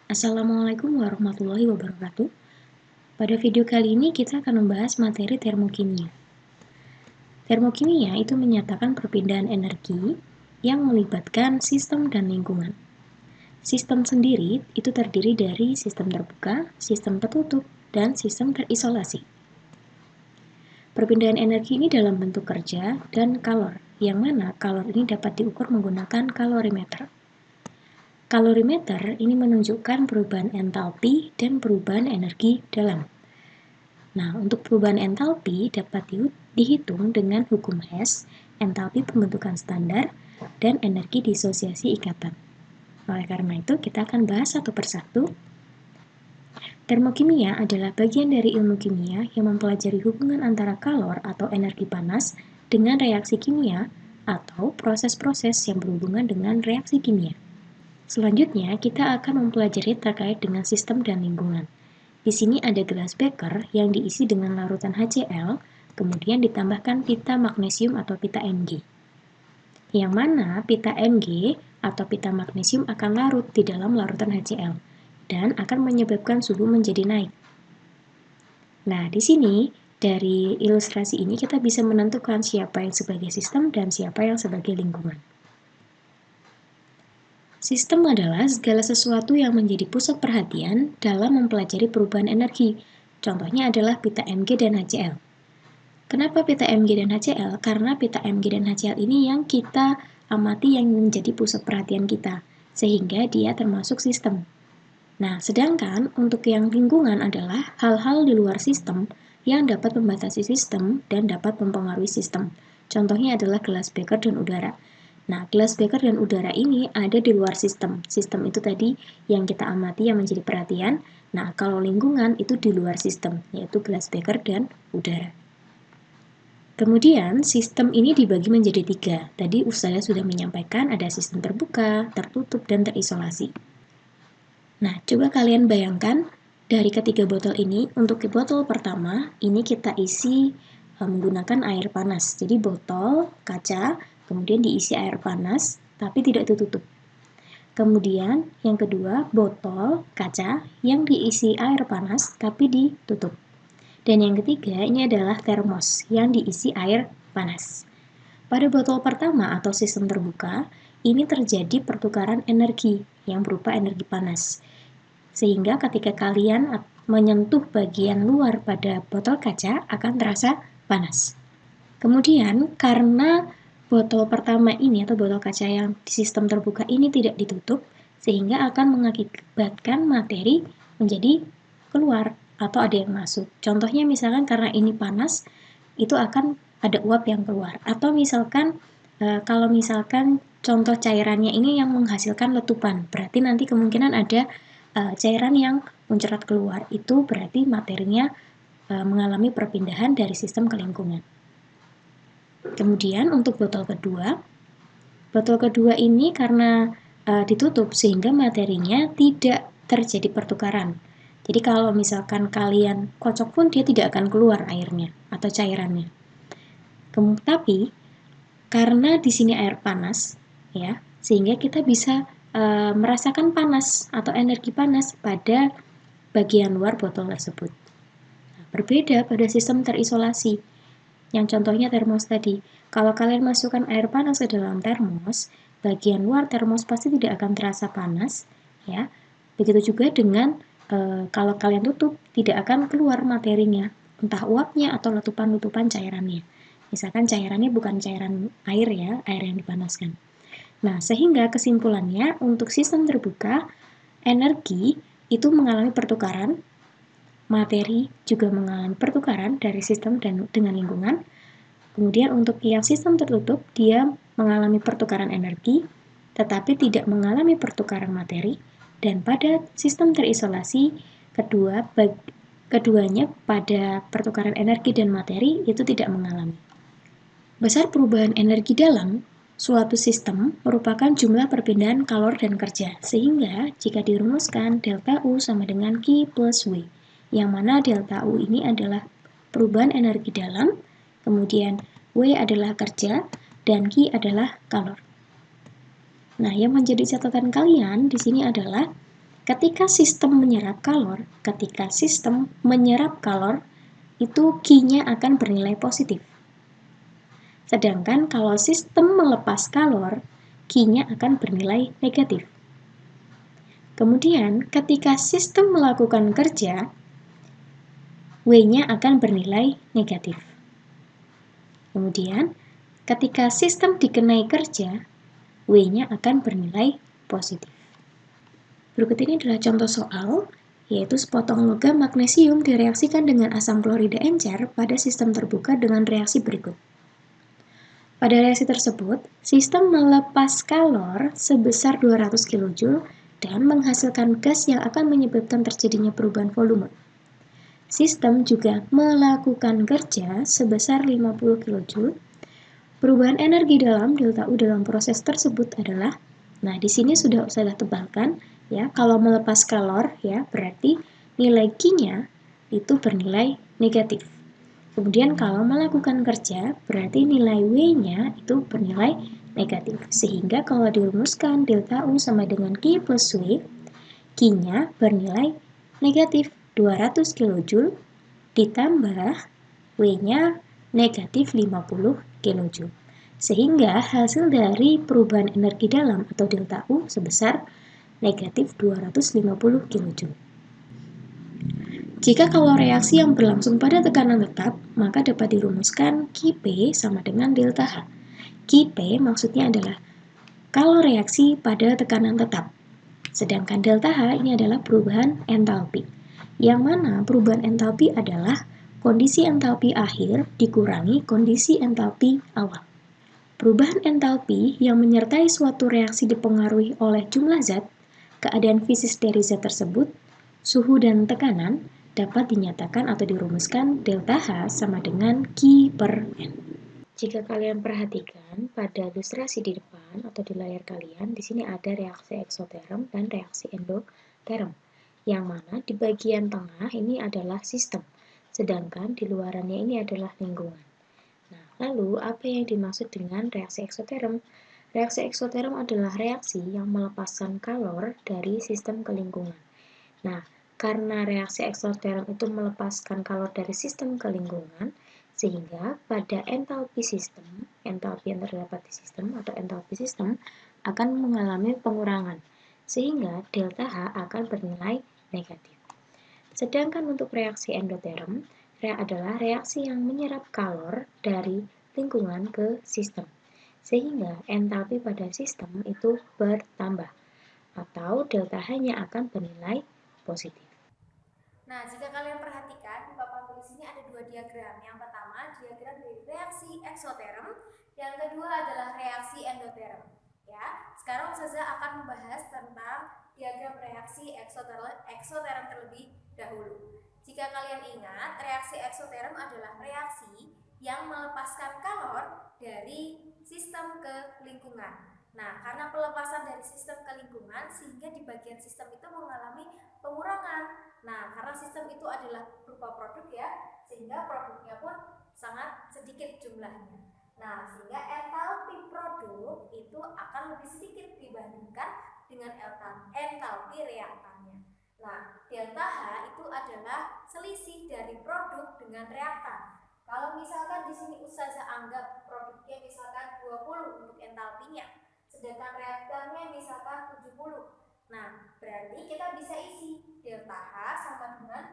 Assalamualaikum warahmatullahi wabarakatuh. Pada video kali ini kita akan membahas materi termokimia. Termokimia itu menyatakan perpindahan energi yang melibatkan sistem dan lingkungan. Sistem sendiri itu terdiri dari sistem terbuka, sistem tertutup, dan sistem terisolasi. Perpindahan energi ini dalam bentuk kerja dan kalor, yang mana kalor ini dapat diukur menggunakan kalorimeter. Kalorimeter ini menunjukkan perubahan entalpi dan perubahan energi dalam. Nah, untuk perubahan entalpi dapat dihitung dengan hukum Hess, entalpi pembentukan standar, dan energi disosiasi ikatan. Oleh karena itu, kita akan bahas satu persatu. Termokimia adalah bagian dari ilmu kimia yang mempelajari hubungan antara kalor atau energi panas dengan reaksi kimia atau proses-proses yang berhubungan dengan reaksi kimia. Selanjutnya, kita akan mempelajari terkait dengan sistem dan lingkungan. Di sini ada gelas beker yang diisi dengan larutan HCl, kemudian ditambahkan pita magnesium atau pita Mg. Yang mana pita Mg atau pita magnesium akan larut di dalam larutan HCl dan akan menyebabkan suhu menjadi naik. Nah, di sini dari ilustrasi ini kita bisa menentukan siapa yang sebagai sistem dan siapa yang sebagai lingkungan. Sistem adalah segala sesuatu yang menjadi pusat perhatian dalam mempelajari perubahan energi. Contohnya adalah pita Mg dan HCl. Kenapa pita Mg dan HCl? Karena pita Mg dan HCl ini yang kita amati yang menjadi pusat perhatian kita, sehingga dia termasuk sistem. Nah, sedangkan untuk yang lingkungan adalah hal-hal di luar sistem yang dapat membatasi sistem dan dapat mempengaruhi sistem. Contohnya adalah gelas beker dan udara. Nah, gelas beker dan udara ini ada di luar sistem. Sistem itu tadi yang kita amati yang menjadi perhatian. Nah, kalau lingkungan itu di luar sistem, yaitu gelas beker dan udara. Kemudian, sistem ini dibagi menjadi 3. Tadi saya sudah menyampaikan ada sistem terbuka, tertutup, dan terisolasi. Nah, coba kalian bayangkan dari ketiga botol ini, untuk botol pertama, ini kita isi menggunakan air panas. Jadi botol kaca, kemudian diisi air panas, tapi tidak ditutup. Kemudian yang kedua, botol kaca yang diisi air panas, tapi ditutup. Dan yang ketiga, ini adalah termos yang diisi air panas. Pada botol pertama atau sistem terbuka, ini terjadi pertukaran energi yang berupa energi panas. Sehingga ketika kalian menyentuh bagian luar pada botol kaca akan terasa panas. Kemudian karena botol pertama ini atau botol kaca yang di sistem terbuka ini tidak ditutup, sehingga akan mengakibatkan materi menjadi keluar atau ada yang masuk. Contohnya misalkan karena ini panas, itu akan ada uap yang keluar. Atau misalkan kalau misalkan contoh cairannya ini yang menghasilkan letupan, berarti nanti kemungkinan ada cairan yang mencerat keluar. Itu berarti materinya mengalami perpindahan dari sistem ke lingkungan. Kemudian untuk botol kedua ini karena ditutup sehingga materinya tidak terjadi pertukaran. Jadi kalau misalkan kalian kocok pun dia tidak akan keluar airnya atau cairannya. Tapi karena di sini air panas, ya, sehingga kita bisa merasakan panas atau energi panas pada bagian luar botol tersebut. Nah, berbeda pada sistem terisolasi. Yang contohnya termos tadi. Kalau kalian masukkan air panas ke dalam termos, bagian luar termos pasti tidak akan terasa panas, ya. Begitu juga dengan kalau kalian tutup, tidak akan keluar materinya, entah uapnya atau letupan-letupan cairannya. Misalkan cairannya bukan cairan air ya, air yang dipanaskan. Nah, sehingga kesimpulannya untuk sistem terbuka, energi itu mengalami pertukaran, materi juga mengalami pertukaran dari sistem dan dengan lingkungan. Kemudian untuk yang sistem tertutup, dia mengalami pertukaran energi, tetapi tidak mengalami pertukaran materi. Dan pada sistem terisolasi, keduanya pada pertukaran energi dan materi itu tidak mengalami. Besar perubahan energi dalam suatu sistem merupakan jumlah perpindahan kalor dan kerja, sehingga jika dirumuskan delta U sama dengan Q plus W, yang mana delta U ini adalah perubahan energi dalam, kemudian W adalah kerja, dan Q adalah kalor. Nah, yang menjadi catatan kalian di sini adalah Ketika sistem menyerap kalor, itu Q-nya akan bernilai positif. Sedangkan kalau sistem melepas kalor, Q-nya akan bernilai negatif. Kemudian, ketika sistem melakukan kerja, W-nya akan bernilai negatif. Kemudian, ketika sistem dikenai kerja, W-nya akan bernilai positif. Berikut ini adalah contoh soal, yaitu sepotong logam magnesium direaksikan dengan asam klorida encer pada sistem terbuka dengan reaksi berikut. Pada reaksi tersebut, sistem melepas kalor sebesar 200 kJ dan menghasilkan gas yang akan menyebabkan terjadinya perubahan volume. Sistem juga melakukan kerja sebesar 50 kJ. Perubahan energi dalam delta U dalam proses tersebut adalah, nah di sini sudah saya tebalkan ya, kalau melepas kalor ya berarti nilai Q-nya itu bernilai negatif. Kemudian kalau melakukan kerja berarti nilai W-nya itu bernilai negatif. Sehingga kalau dirumuskan delta U sama dengan Q plus W, Q-nya bernilai negatif 200 kJ ditambah W-nya negatif 50 kJ. Sehingga hasil dari perubahan energi dalam atau delta U sebesar negatif 250 kJ. Jika kalau reaksi yang berlangsung pada tekanan tetap, maka dapat dirumuskan Qp sama dengan delta H. Qp maksudnya adalah kalau reaksi pada tekanan tetap. Sedangkan delta H ini adalah perubahan entalpi. Yang mana perubahan entalpi adalah kondisi entalpi akhir dikurangi kondisi entalpi awal. Perubahan entalpi yang menyertai suatu reaksi dipengaruhi oleh jumlah zat, keadaan fisik dari zat tersebut, suhu dan tekanan, dapat dinyatakan atau dirumuskan delta H sama dengan Q per N. Jika kalian perhatikan pada ilustrasi di depan atau di layar kalian, di sini ada reaksi eksoterm dan reaksi endoterm. Yang mana di bagian tengah ini adalah sistem, sedangkan di luarannya ini adalah lingkungan. Nah, lalu apa yang dimaksud dengan reaksi eksoterm? Reaksi eksoterm adalah reaksi yang melepaskan kalor dari sistem ke lingkungan. Nah, karena reaksi eksoterm itu melepaskan kalor dari sistem ke lingkungan, sehingga pada entalpi sistem, entalpi yang terdapat di sistem atau entalpi sistem akan mengalami pengurangan, sehingga delta H akan bernilai negatif. Sedangkan untuk reaksi endoterm adalah reaksi yang menyerap kalor dari lingkungan ke sistem, sehingga entalpi pada sistem itu bertambah, atau delta H-nya akan bernilai positif. Nah, jika kalian perhatikan di papan tulis ini ada dua diagram. Yang pertama, diagram dari reaksi eksoterm, yang kedua adalah reaksi endoterm. Ya, sekarang Ustazah akan membahas tentang diagram reaksi eksoterm terlebih dahulu. Jika kalian ingat, reaksi eksoterm adalah reaksi yang melepaskan kalor dari sistem ke lingkungan. Nah, karena pelepasan dari sistem ke lingkungan, sehingga di bagian sistem itu mengalami pengurangan. Nah, karena sistem itu adalah berupa produk ya, sehingga produknya pun sangat sedikit jumlahnya. Nah, sehingga entalpi produk itu akan lebih sedikit dibandingkan dengan entalpi reaktannya. Nah, delta H itu adalah selisih dari produk dengan reaktan. Kalau misalkan di sini Ustazah anggap produknya misalkan 20 untuk entalpinya, sedangkan reaktannya misalkan 70. Nah, berarti kita bisa isi delta H sama dengan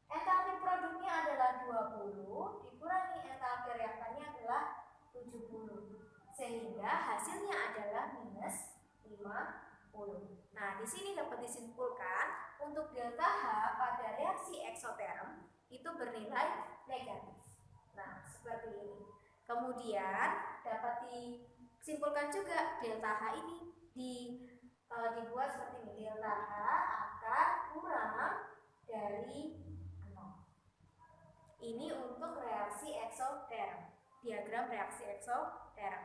entalpi produknya adalah 20 dikurangi entalpi reaktannya adalah 70. Sehingga hasilnya adalah minus 50. Nah, di sini dapat disimpulkan untuk delta H pada reaksi eksoterm itu bernilai negatif. Nah, seperti ini. Kemudian dapat disimpulkan juga delta H ini dibuat seperti ini. Delta H akan kurang dari 0. Ini untuk reaksi eksoterm. Diagram reaksi eksoterm.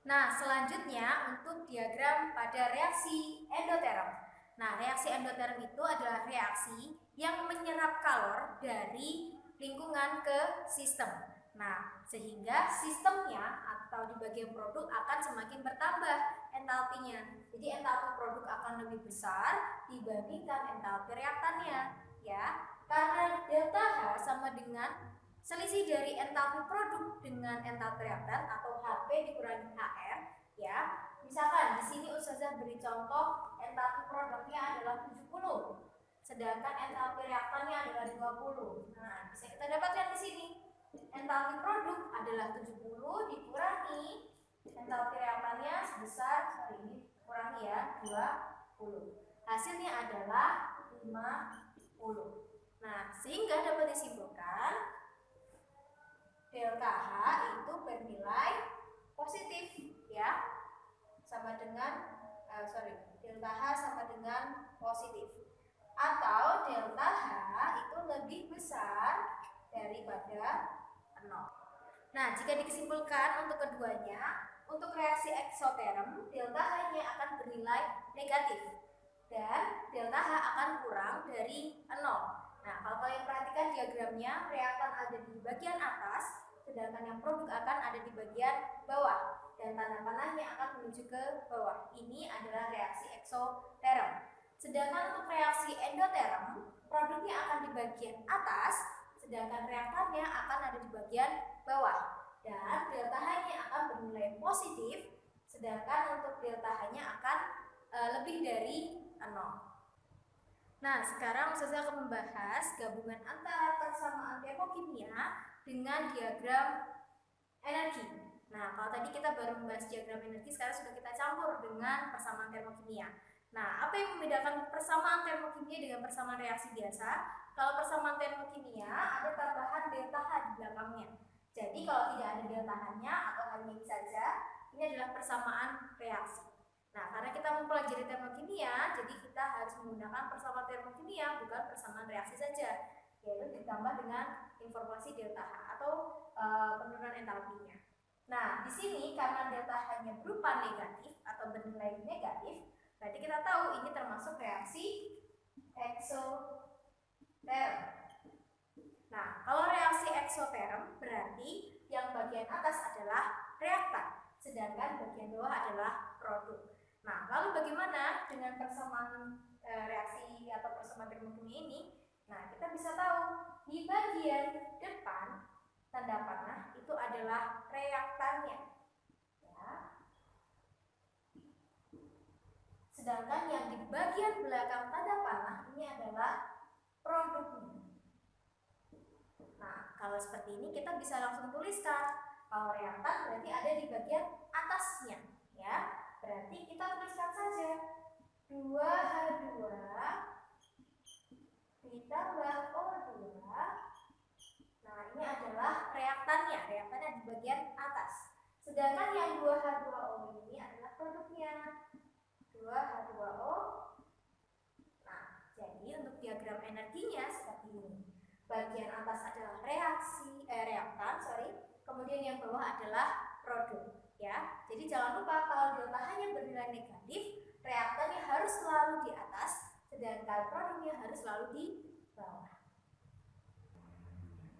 Nah, selanjutnya untuk diagram pada reaksi endoterm. Nah, reaksi endoterm itu adalah reaksi yang menyerap kalor dari lingkungan ke sistem. Nah, sehingga sistemnya atau di bagian produk akan semakin bertambah entalpinya. Jadi entalpi produk akan lebih besar dibandingkan entalpi reaktannya, ya. Karena delta H sama dengan selisih dari entalpi produk dengan entalpi reaktan atau HP dikurangi HR, ya. Misalkan di sini Ustazah beri contoh entalpi produknya adalah 70, sedangkan entalpi reaktannya adalah 20. Nah, bisa kita dapatkan di sini. Entalpi produk adalah 70 dikurangi entalpi reaktannya sebesar, ini kurangi ya, 20. Hasilnya adalah 50. Nah, sehingga dapat disimpulkan delta H itu bernilai positif, ya, sama dengan delta H sama dengan positif, atau delta H itu lebih besar daripada 0. Nah, jika disimpulkan untuk keduanya, untuk reaksi eksoterm, delta H-nya akan bernilai negatif dan delta H akan kurang dari 0. Nah, kalau kalian perhatikan diagramnya, reaktan ada di bagian atas, sedangkan yang produk akan ada di bagian bawah, dan tanda panahnya akan menuju ke bawah. Ini adalah reaksi eksoterm. Sedangkan untuk reaksi endoterm, produknya akan di bagian atas, sedangkan reaktannya akan ada di bagian bawah. Dan delta H-nya akan bernilai positif, sedangkan untuk delta H-nya akan lebih dari 0. Nah, sekarang saya akan membahas gabungan antara persamaan termokimia dengan diagram energi. Nah, kalau tadi kita baru membahas diagram energi, sekarang sudah kita campur dengan persamaan termokimia. Nah, apa yang membedakan persamaan termokimia dengan persamaan reaksi biasa? Kalau persamaan termokimia ada tambahan delta H di belakangnya. Jadi kalau tidak ada delta H-nya atau hanya ini saja, ini adalah persamaan reaksi. Nah, karena kita mempelajari termokimia, jadi kita harus menggunakan persamaan termokimia, bukan persamaan reaksi saja, yaitu ditambah dengan informasi delta H atau penurunan entalpinya. Nah, di sini karena delta H-nya berupa negatif atau bernilai negatif, berarti kita tahu ini termasuk reaksi eksoterm. Nah, kalau reaksi eksoterm berarti yang bagian atas adalah reaktan, sedangkan bagian bawah adalah produk. Nah, lalu bagaimana dengan persamaan reaksi atau persamaan termokimia ini? Nah, kita bisa tahu di bagian depan tanda panah itu adalah reaktannya, ya. Sedangkan yang di bagian belakang tanda panah ini adalah produknya. Nah, kalau seperti ini kita bisa langsung tuliskan kalau reaktan berarti ada di bagian atasnya, ya. Berarti kita tuliskan saja 2H2 ditambah O2. Nah, ini adalah reaktannya di bagian atas. Sedangkan yang 2H2O ini adalah produknya, 2H2O. Nah, jadi untuk diagram energinya seperti ini. Bagian atas adalah reaktan, kemudian yang bawah adalah produk. Ya, jadi jangan lupa kalau delta H-nya bernilai negatif, reaktannya harus selalu di atas, sedangkan produknya harus selalu di bawah.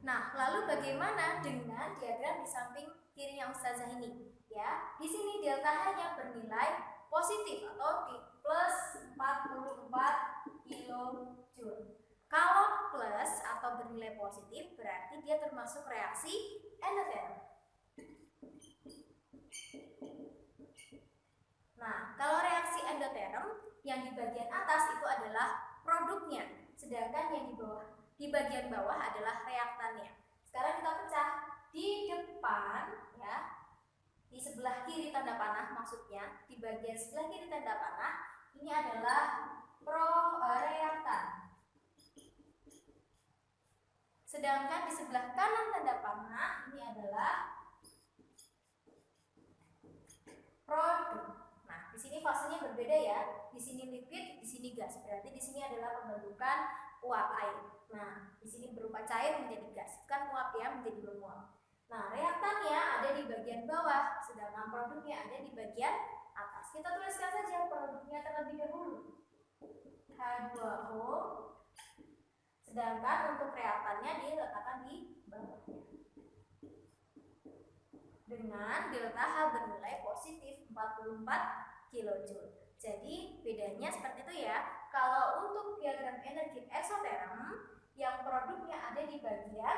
Nah, lalu bagaimana dengan diagram di samping kiri yang Ustazah ini? Ya, di sini delta H-nya bernilai positif atau plus 44 kilojoule. Kalau plus atau bernilai positif berarti dia termasuk reaksi endoterm. Nah, kalau reaksi endoterm yang di bagian atas itu adalah produknya, sedangkan yang di bagian bawah adalah reaktannya. Sekarang kita pecah di depan, ya, di sebelah kiri tanda panah maksudnya, di bagian sebelah kiri tanda panah ini adalah reaktan. Sedangkan di sebelah kanan tanda panah ini adalah produk. Nah, di sini fasenya berbeda ya. Di sini liquid, di sini gas. Berarti di sini adalah pembentukan uap air. Nah, di sini berupa cair menjadi gas, bukan uap ya menjadi menguap. Nah, reaktannya ada di bagian bawah, sedangkan produknya ada di bagian atas. Kita tuliskan saja produknya terlebih dahulu. H2O. Sedangkan untuk reaktannya diletakkan di bawahnya. dengan delta H bernilai positif 44 kilojoule. Jadi bedanya seperti itu ya. Kalau untuk diagram energi eksoterm yang produknya ada di bagian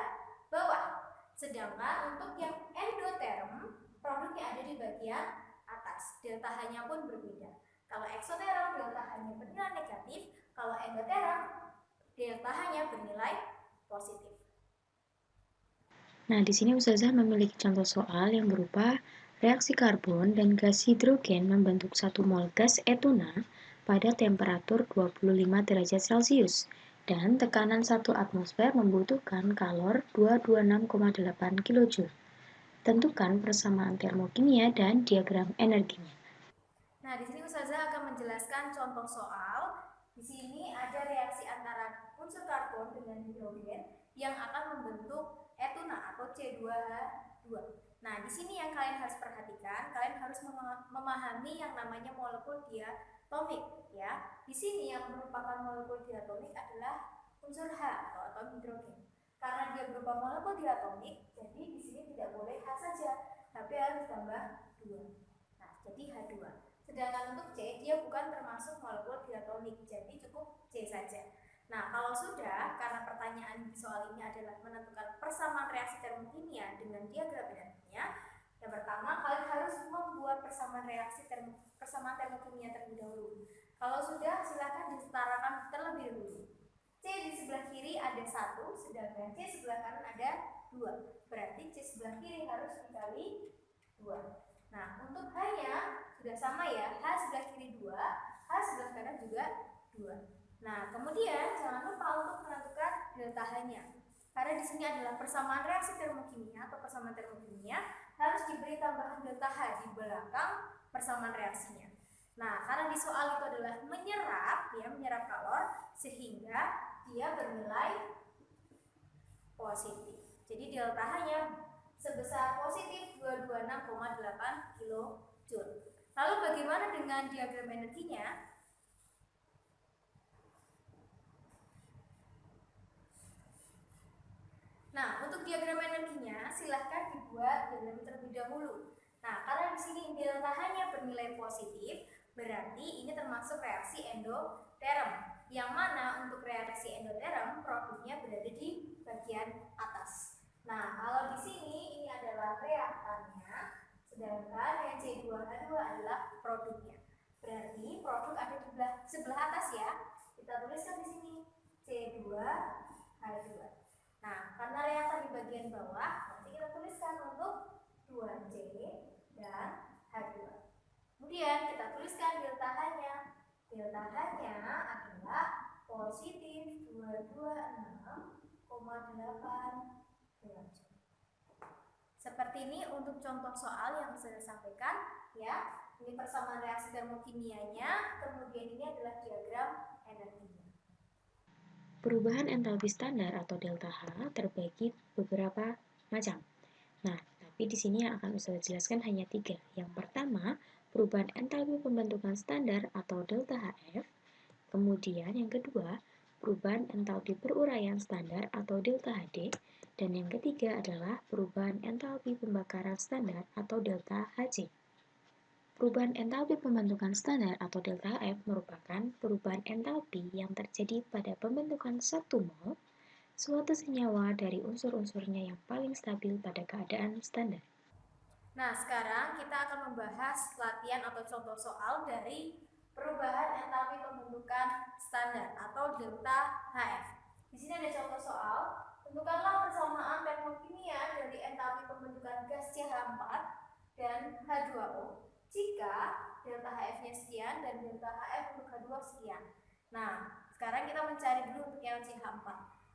bawah, sedangkan untuk yang endoterm produknya ada di bagian atas. Delta H-nya pun berbeda. Kalau eksoterm delta H-nya bernilai negatif, kalau endoterm delta H-nya bernilai positif. Nah, di sini Ustazah memiliki contoh soal yang berupa reaksi karbon dan gas hidrogen membentuk 1 mol gas etuna pada temperatur 25 derajat Celcius dan tekanan 1 atmosfer membutuhkan kalor 226,8 kJ. Tentukan persamaan termokimia dan diagram energinya. Nah, di sini Ustazah akan menjelaskan contoh soal. Di sini ada reaksi antara unsur karbon dengan hidrogen yang akan membentuk etuna atau C2H2. Nah, di sini yang kalian harus perhatikan, kalian harus memahami yang namanya molekul diatomik ya. Di sini yang merupakan molekul diatomik adalah unsur H atau atom hidrogen. Karena dia berupa molekul diatomik, jadi di sini tidak boleh H saja, tapi harus ditambah 2. Nah, jadi H2. Sedangkan untuk C, dia bukan termasuk molekul diatomik, jadi cukup C saja. Nah, kalau sudah, karena pertanyaan di soal ini adalah menentukan persamaan reaksi termokimia dengan diagram energinya, yang pertama kalian harus membuat persamaan persamaan termokimia terlebih dahulu. Kalau sudah, silakan disetarakan terlebih dahulu. C di sebelah kiri ada 1, sedangkan C sebelah kanan ada 2. Berarti C sebelah kiri harus dikali 2. Nah, untuk H-nya sudah sama ya, H sebelah kiri 2, H sebelah kanan juga 2. Nah, kemudian jangan lupa untuk menentukan delta H-nya. Karena di sini adalah persamaan reaksi termokimia atau persamaan termokimia, harus diberi tambahan delta H di belakang persamaan reaksinya. Nah, karena di soal itu adalah menyerap kalor, sehingga dia bernilai positif. Jadi delta H-nya sebesar positif 226,8 kilojoule. Lalu bagaimana dengan diagram energinya? Nah, untuk diagram energinya silahkan dibuat diagram terlebih dahulu. Nah, karena di sini delta H-nya bernilai positif, berarti ini termasuk reaksi endoterm. Yang mana untuk reaksi endoterm produknya berada di bagian atas. Nah, kalau di sini ini adalah reaktannya, sedangkan yang C2H2 adalah produknya. Berarti produk ada di sebelah atas ya. Kita tuliskan di sini C2H2. Nah, karena reaktan di bagian bawah, nanti kita tuliskan untuk 2C dan H2. Kemudian kita tuliskan delta H-nya. Delta H-nya adalah positif 226,8 derajat. Seperti ini untuk contoh soal yang saya sampaikan ya. Ini persamaan reaksi termokimianya, kemudian ini adalah diagram energinya. Perubahan entalpi standar atau delta H terbagi beberapa macam. Nah, tapi di sini yang akan Ustazah jelaskan hanya 3. Yang pertama, perubahan entalpi pembentukan standar atau delta HF. Kemudian yang kedua, perubahan entalpi peruraian standar atau delta HD. Dan yang ketiga adalah perubahan entalpi pembakaran standar atau delta HC. Perubahan entalpi pembentukan standar atau delta HF merupakan perubahan entalpi yang terjadi pada pembentukan 1 mol suatu senyawa dari unsur-unsurnya yang paling stabil pada keadaan standar. Nah, sekarang kita akan membahas latihan atau contoh soal dari perubahan entalpi pembentukan standar atau delta HF. Di sini ada contoh soal. Tentukanlah persamaan termokimia dari entalpi pembentukan gas CH4 dan H2O jika delta HF-nya sekian dan delta HF untuk H2 sekian. Nah, sekarang kita mencari dulu untuk yang CH4.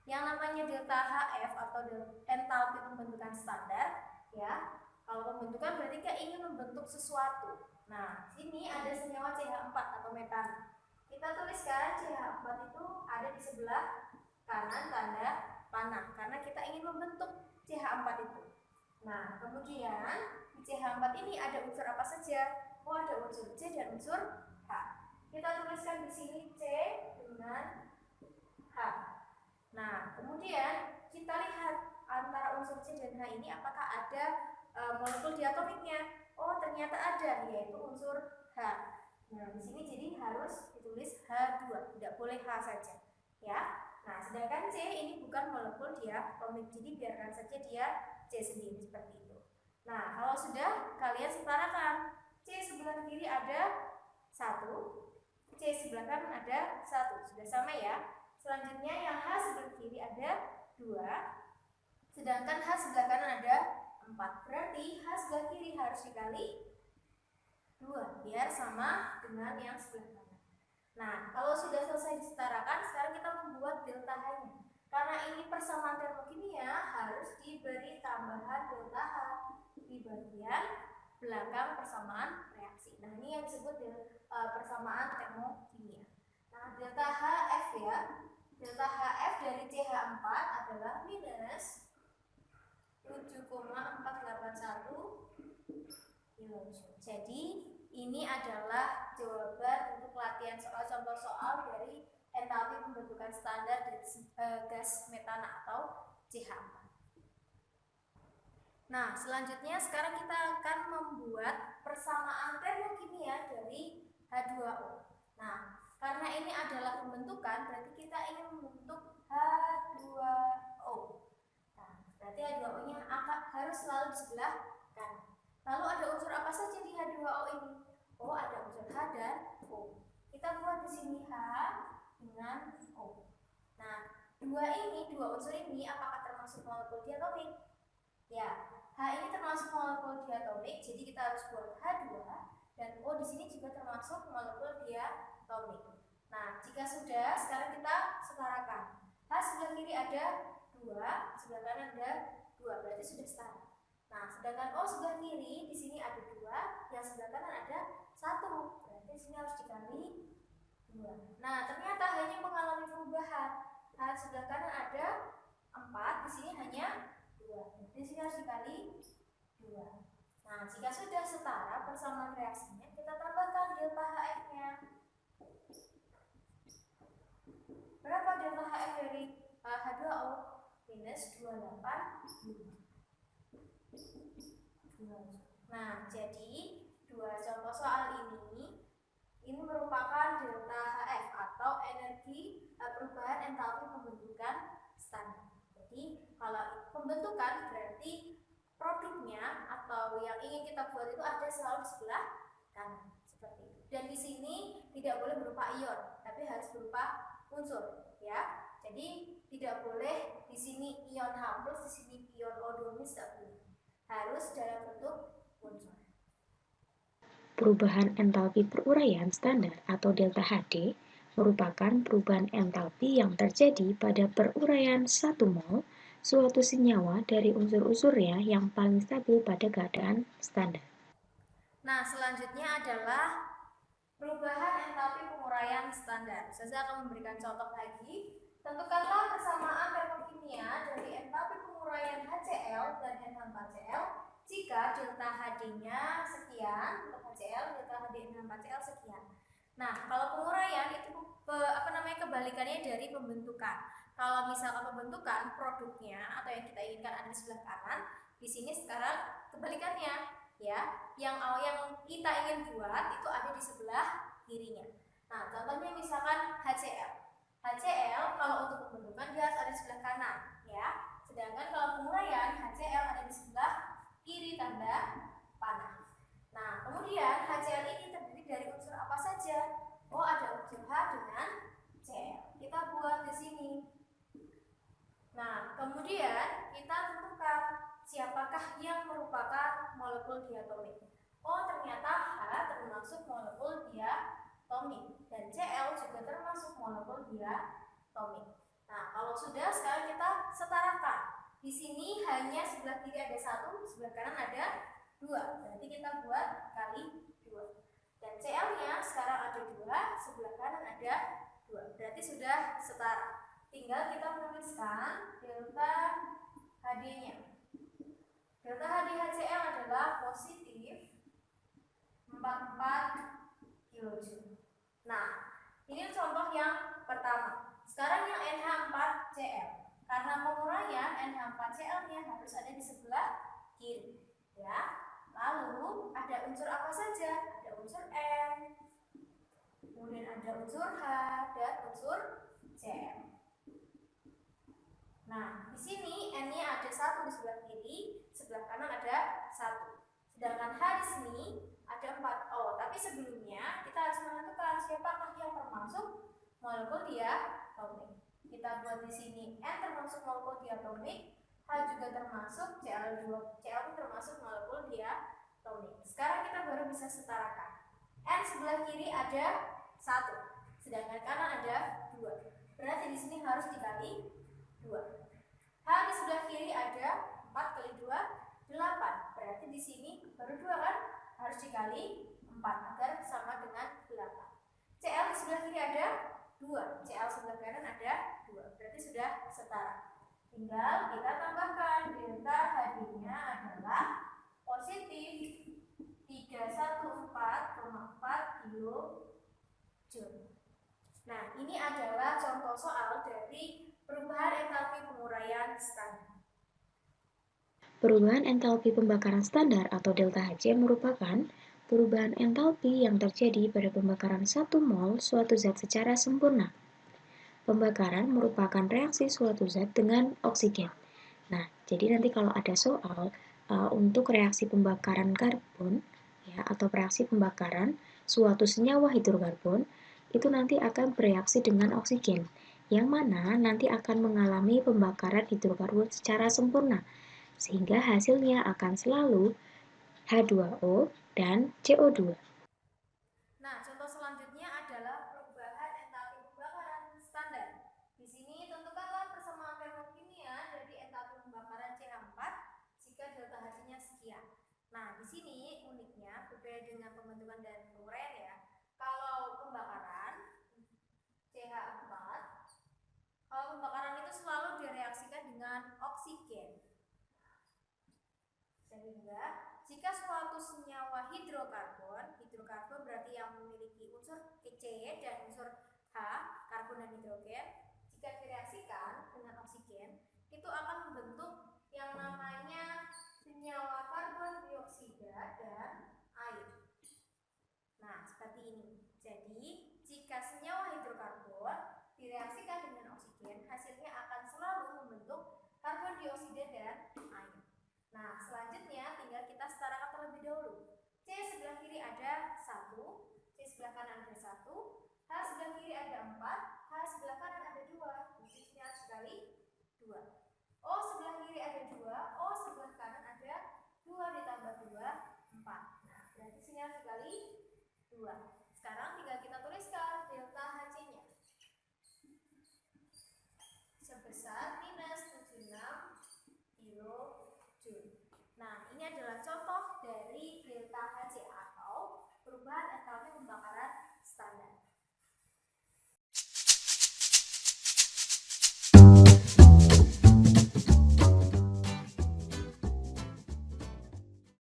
Yang namanya delta HF atau entalpi pembentukan standar ya. Kalau pembentukan berarti kita ingin membentuk sesuatu. Nah, sini ada senyawa CH4 atau metan. Kita tuliskan CH4 itu ada di sebelah kanan tanda panah karena kita ingin membentuk CH4 itu. Nah, kemudian di CH4 ini ada unsur apa saja? Oh, ada unsur C dan unsur H. Kita tuliskan di sini C dengan H. Nah, kemudian kita lihat antara unsur C dan H ini apakah ada molekul diatomiknya. Oh, ternyata ada, yaitu unsur H. Nah, di sini jadi harus ditulis H2, tidak boleh H saja, ya. Nah, sedangkan C ini bukan molekul diatomik, jadi biarkan saja dia C sendiri seperti itu. Nah, kalau sudah, kalian setarakan. C sebelah kiri ada 1, C sebelah kanan ada 1, sudah sama ya. Selanjutnya yang H sebelah kiri ada 2, sedangkan H sebelah kanan ada 4. Berarti H sebelah kiri harus dikali 2 biar sama dengan yang sebelah kanan. Nah, kalau sudah selesai disetarakan, sekarang kita membuat delta H-nya. Karena ini persamaan termokimia, harus diberi tambahan delta H di bagian belakang persamaan reaksi. Nah, ini yang disebut persamaan termokimia. Nah, delta HF ya. Delta HF dari CH4 adalah minus 7,481 kilojoule. Jadi ini adalah jawaban untuk latihan soal contoh soal dari entalpi pembentukan standar dari gas metana atau CH4. Nah, selanjutnya sekarang kita akan membuat persamaan termokimia dari H2O. Nah, karena ini adalah pembentukan, berarti kita ingin membentuk H2O. Nah, berarti H2O-nya harus selalu di sebelah kanan. Lalu ada unsur apa saja di H2O ini? Oh, ada unsur H dan O. Kita buat di sini H dengan O. Nah, dua unsur ini apakah termasuk molekul diatomik? Ya, H ini termasuk molekul diatomik, jadi kita harus buat H2, dan O di sini juga termasuk molekul diatomik. Nah, jika sudah, sekarang kita setarakan. H sebelah kiri ada 2, sebelah kanan ada 2, berarti sudah setara. Nah, sedangkan O sebelah kiri di sini ada 2, yang sebelah kanan ada 1, berarti di sini harus dikali 2. Nah, ternyata hanya mengalami perubahan. H sebelah kanan ada 4, di sini hanya 2. Di sini harus dikali 2. Nah, jika sudah setara persamaan reaksinya, kita tambahkan delta HF-nya. Berapa delta HF dari H2O? Minus 285. Nah, jadi dua contoh soal ini merupakan delta HF atau energi perubahan entalpi pembentukan standar. Jadi kalau pembentukan berarti produknya atau yang ingin kita buat itu ada selalu di sebelah kanan seperti itu. Dan di sini tidak boleh berupa ion, tapi harus berupa unsur, ya. Jadi tidak boleh di sini ion H+, di sini ion O2- tidak boleh. Harus dalam bentuk unsur. Perubahan entalpi peruraian standar atau delta HD merupakan perubahan entalpi yang terjadi pada peruraian 1 mol suatu senyawa dari unsur-unsurnya yang paling stabil pada keadaan standar. Nah, selanjutnya adalah perubahan entalpi penguraian standar. Saya akan memberikan contoh lagi. Tentukanlah persamaan termokimia dari entalpi penguraian HCl dan N2Cl jika delta HD-nya sekian untuk HCl, delta HD N2Cl sekian. Nah, kalau penguraian itu kebalikannya dari pembentukan. Kalau misalkan pembentukan produknya atau yang kita inginkan ada di sebelah kanan, di sini sekarang kebalikannya. Ya, yang kita ingin buat itu ada di sebelah kirinya. Nah, contohnya misalkan HCl. HCl kalau untuk pembentukan dia harus ada di sebelah kanan, ya. Sedangkan kalau penguraian HCl ada di sebelah kiri tanda panah. Nah, kemudian HCl ini terdiri dari unsur apa saja? Oh, ada unsur H dengan Cl. Kita buat di sini. Nah, kemudian kita tentukan siapakah yang merupakan molekul diatomik. Oh, ternyata H termasuk molekul diatomik dan Cl juga termasuk molekul diatomik. Nah, kalau sudah, sekarang kita setarakan. Di sini hanya sebelah kiri ada 1, sebelah kanan ada 2. Berarti kita buat kali 2. Dan Cl-nya sekarang ada 2, sebelah kanan ada 2. Berarti sudah setara. Tinggal kita menuliskan delta HD-nya. Delta HD HCl adalah positif 44 kJ. Nah, ini contoh yang pertama. Sekarang yang NH4Cl. Karena penguraian NH4Cl-nya harus ada di sebelah kiri. Ya. Lalu ada unsur apa saja? Ada unsur N, kemudian ada unsur H dan unsur Cl. Nah, di sini N-nya ada 1 di sebelah kiri, sebelah kanan ada 1. Sedangkan H di sini ada 4. Oh, tapi sebelumnya kita harus menentukan siapakah yang termasuk molekul diatomik. Kita buat di sini N termasuk molekul diatomik, H juga termasuk, Cl termasuk molekul diatomik. Sekarang kita baru bisa setarakan. N sebelah kiri ada 1, sedangkan kanan ada 2. Berarti di sini harus dikali 2. H di sebelah kiri ada 4 kali 2, 8. Berarti di sini baru 2 kan? Harus dikali 4 agar sama dengan 8. Cl di sebelah kiri ada 2, Cl sebelah kanan ada 2. Berarti sudah setara. Tinggal kita tambahkan delta Hd-nya adalah positif 314,4 kilojoule. Nah, ini adalah contoh soal dari perubahan entalpi penguraian standar. Perubahan entalpi pembakaran standar atau delta Hc merupakan perubahan entalpi yang terjadi pada pembakaran 1 mol suatu zat secara sempurna. Pembakaran merupakan reaksi suatu zat dengan oksigen. Nah, jadi nanti kalau ada soal untuk reaksi pembakaran karbon ya, atau reaksi pembakaran suatu senyawa hidrokarbon, itu nanti akan bereaksi dengan oksigen, yang mana nanti akan mengalami pembakaran hidrokarbon secara sempurna, sehingga hasilnya akan selalu H2O dan CO2. Nah, contoh selanjutnya adalah perubahan entalpi pembakaran standar. Di sini tentukanlah persamaan termokimia dari entalpi pembakaran CH4 jika delta H-nya sekian. Nah, di sini uniknya berbeda dengan pembentukan dan penguraian ya. Kalau pembakaran CH4, kalau pembakaran itu selalu direaksikan dengan oksigen. Sehingga jika suatu senyawa hidrokarbon berarti yang memiliki unsur C dan unsur H, karbon dan hidrogen, jika direaksikan dengan oksigen, itu akan membentuk yang namanya senyawa karbon dioksida dan air. Nah, seperti ini. Jadi, jika senyawa hidrokarbon direaksikan dengan oksigen, hasilnya akan selalu membentuk karbon dioksida dan air. Nah, selanjutnya tinggal kita setarakan terlebih dahulu. C sebelah kiri ada 1, C sebelah kanan ada 1, H sebelah kiri ada 4, H sebelah kanan ada 2. Buktinya sekali 2. O sebelah kiri ada 2, O sebelah kanan ada 2 ditambah 2, 4. Nah, berarti sinyal sekali 2. Sekarang tinggal kita tuliskan delta Hc-nya sebesar minus 76 kilojoule. Nah, ini adalah contoh dari